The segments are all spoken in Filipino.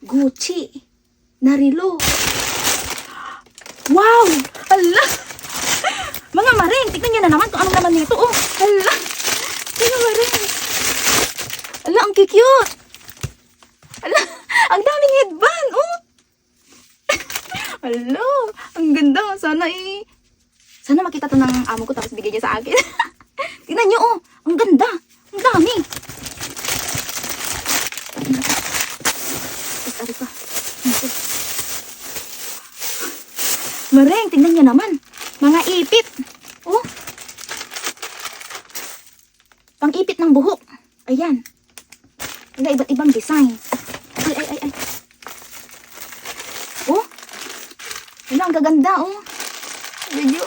Gucci na relo. Wow! Hala! Mga maring, tignan nyo na naman kung anong naman nito. Oh, hala! Mga maring. Hala, ang cute! Hala, ang daming headband. Oh! Hala, ang ganda. Sana makita to ng amo ko tapos bigay niya sa akin. Tignan nyo, oh. Ang ganda. Ang dami. Ari pa. Maring, tingnan nyo naman. Mga ipit. Oh. Pang-ipit ng buhok. Ayan. Wala, iba't ibang design. Ay. Oh. Wala, ang gaganda, oh. Video.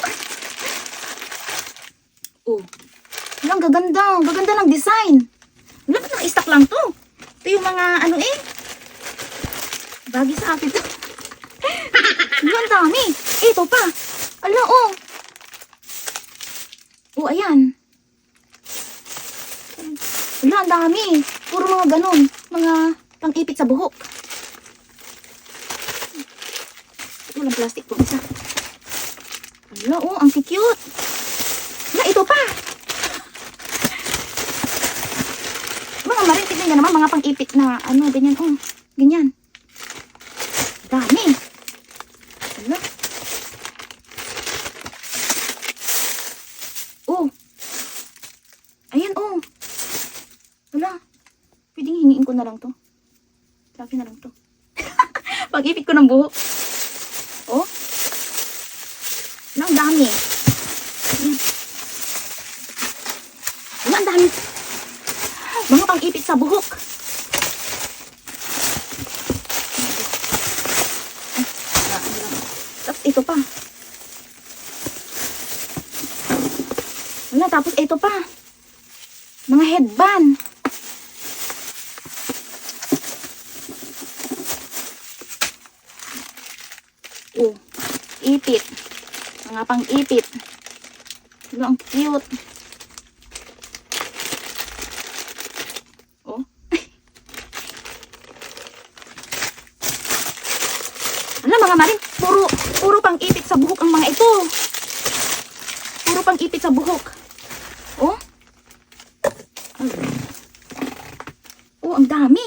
Oh. Wala, ang gaganda. Ang gaganda ng design. Wala, ba't naka-stock lang to? Ito yung mga, bagay sa akin to. Ang dami. Ito pa. Ala, oh. Oh, ayan. Wala, ang dami. Puro mga ganun. Mga pang-ipit sa buhok. Walang plastic po isa. Wala, oh. Ang cute. Wala, ito pa. Mga marin, tignan nyo naman. Mga pang-ipit na, ganyan. Oh, ganyan. Dami. Wala. Oh. Ayan, oh. Wala. Pwedeng hingiin ko na lang to. Sa akin na lang to. Pag-ipit ko ng buhok. Oh. Wala, ang dami. Ayan. Wala, ang dami. Mga pang-ipit sa buhok. Tapos ito pa. Wala, tapos ito pa. Mga headband. Oh, ipit. Mga pang-ipit. Wala, ang cute. Oh. Wala, mga marin. Puro pang-ipit sa buhok ang mga ito. Puro pang-ipit sa buhok. Oh. Oh, ang dami.